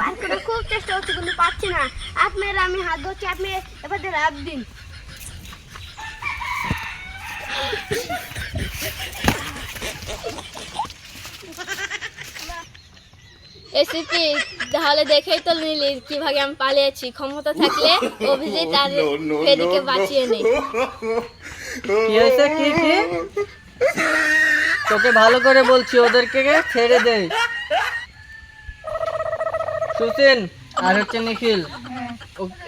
পার করে খুব চেষ্টা করছি কিন্তু পাচ্ছি না। আপনার আমি হাত ধরছি, আপনি এবার হাত দিন। এসিপি তাহলে দেখেই তো নিলি কিভাবে আমি পালিয়েছি। ক্ষমতা থাকলে অভিজিৎ আর ফেদিকে বাঁচিয়ে নেই। কি হয়েছে? কি কি তোকে ভালো করে বলছি, ওদেরকে ছেড়ে দে। সুসেন আর হচ্ছে নিখিল,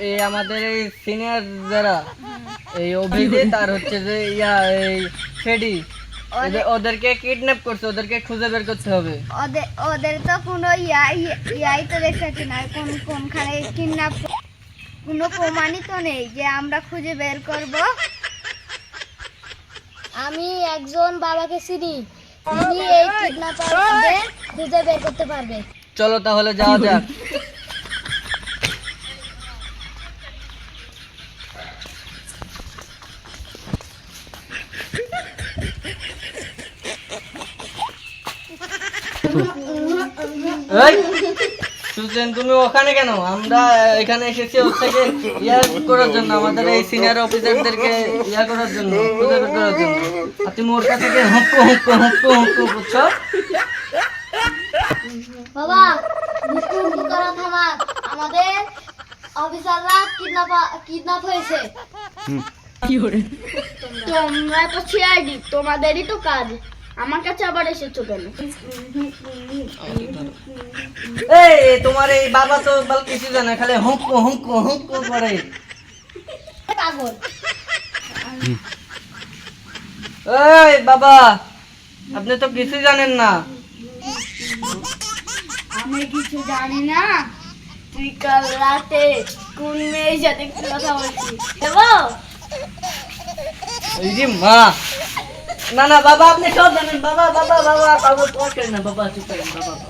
এই আমাদের এই সিনিয়র যারা, এই অভিজিৎ আর হচ্ছে যে এই ফেডি, ওদেরকে কিডন্যাপ করছে। ওদেরকে খুঁজে বের করতে হবে। ওদের তো কোনো ইয়াই তো দেখতে না, কোনখানে কিডন্যাপ, কোনো প্রমাণই তো নেই যে আমরা খুঁজে বের করব। আমি একজন বাবাকে চিনি, তিনি এই কিডন্যাপারদের খুঁজে বের করতে পারবে। চলো তাহলে যাওয়া যাক। এই সুসেন, তুমি ওখানে কেন? আমরা এখানে এসেছি ওর থেকে ইয়া করার জন্য, আমাদের এই সিনিয়র অফিসারদেরকে ইয়া করার জন্য, খুঁজে বের করার জন্য। আর তুমি ওর কাছে হুঁকো হুঁকো হুঁকো হুঁকো করছো। বাবা মুকুট করা থামা, আমাদের অফিসাররা কিডন্যাপ হয়েছে। তোমরা তো সিআইডি, তোমাদেরই তো কাজ, আমার কাছে আবার এসেছো কেন? এই তোমার এই বাবা তো বল কিছু জানে, খালি হুঁকো হুঁকো হুঁকো করে। পাগল। এই বাবা, আপনি তো কিছু জানেন না। আমি কিছু জানি না। তুই কাল রাতে কোন মেয়ের সাথে কথা বলছিস? দেবো? এই যে মা, না না বাবা, আপনি সব জানেন। বাবা বাবা বাবা বাবা তোমার কেন না বাবা, চুপ করেন বাবা বাবা।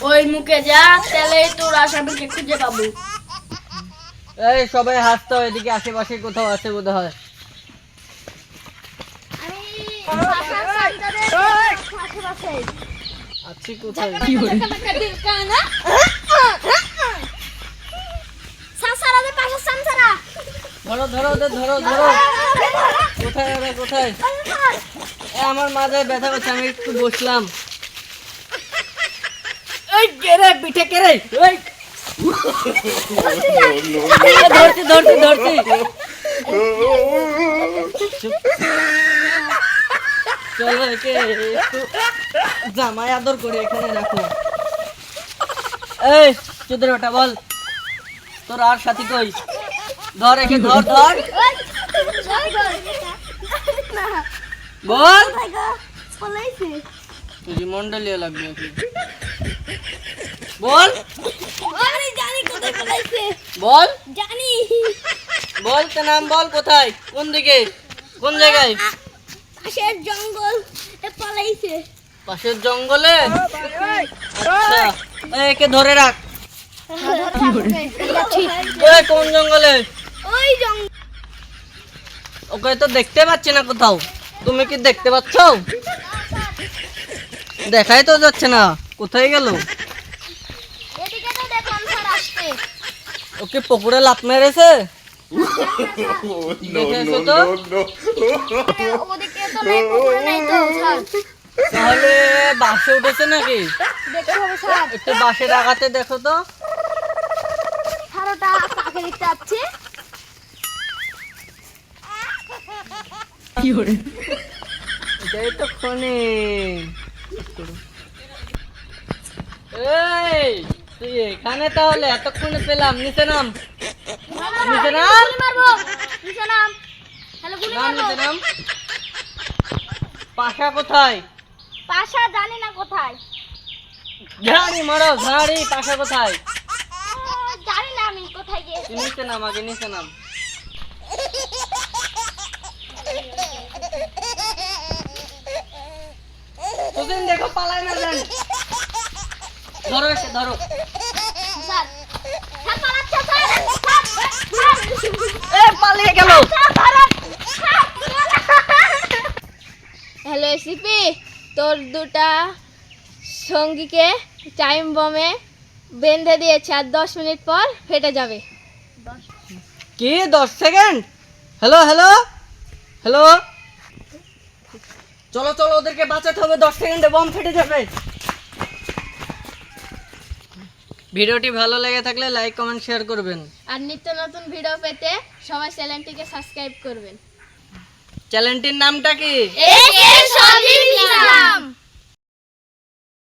ওই মুখে যা, তাহলে তোর আসামিকে খুঁজে পাবো। এই সবাই হাসতে হয়, এদিকে আশেপাশে কোথাও আছে বোধ হয়। আছি কোথায়? ধরো ধরো ওদের, ধরো ধরো। কোথায় ওরা, কোথায়? আমার মাথায় ব্যথা করছে, আমি একটু বসলাম। এই কেরে পিঠে কেরে, এই ধরছি ধরছি ধরছি। চলো একে একটু জামাই আদর করে এখানে রাখো। এই চোদ্দের ওটা বল, তোর আর সাথী কই? ধর একে, ধর ধর বল। তুই মন্ডলীয় লাগবে নাকি? বল বল বল, তোর নাম বল। কোথায়, কোন দিকে, কোন জায়গায়? পাশের জঙ্গল পালাইছে। পাশের জঙ্গলে? আচ্ছা, একে ধরে রাখ। ওই কোন জঙ্গলে? ওই জঙ্গল। ওকে তো দেখতে পাচ্ছি না কোথাও। তুমি কি দেখতে পাচ্ছ? দেখাই তো যাচ্ছে না, কোথায় গেল? এদিকে তো দেখলাম স্যার আসছে। ওকে পুকুরে লাফ মেরেছে? দেখেছো তো? ওদিকে তো নেই, পুকুরে নেই তো স্যার। তাহলে বাসে উঠেছে নাকি? দেখতে হবে স্যার। একটু বাসের আগাতে দেখো তো। স্যার ওটা কাকে দেখতে পাচ্ছি? এটাই তো ফোনে। এই তুই এখানে তাহলে এতক্ষণে পেলাম। নিচে নাম, নিচে নাম, গুলি মারবো। নিচে নাম। হ্যালো, গুলি নাম, মারবো। নিচে নাম। পাশা কোথায়? পাশা জানি না কোথায়। ঝাড়ি মারো, ঝাড়ি। পাশা কোথায়? জানি না আমি কোথায় গিয়েছি। তুই নিচে নাম, আগে নিচে নাম। সুদিন দেখো পালায় না যান। ধরো এসে, ধরো। স্যার, স্যার পালাচ্ছে স্যার। এ পালিয়ে গেল। হ্যালো এসিপি, তোর দুটা সঙ্গীকে টাইম বমে বেঁধে দিয়েছে আর 10 মিনিট পর ফেটে যাবে। কি 10 সেকেন্ড? হ্যালো হ্যালো হ্যালো, চলো চলো, ওদেরকে বাঁচাতে হবে, 10 সেকেন্ডে বম ফেটে যাবে। ভিডিওটি ভালো লেগে থাকলে লাইক কমেন্ট শেয়ার করবেন। আর নিত্য নতুন ভিডিও পেতে সবাই চ্যানেলটিকে সাবস্ক্রাইব করবেন। চ্যানেলটির নামটা কি? একে সজীব ইসলাম।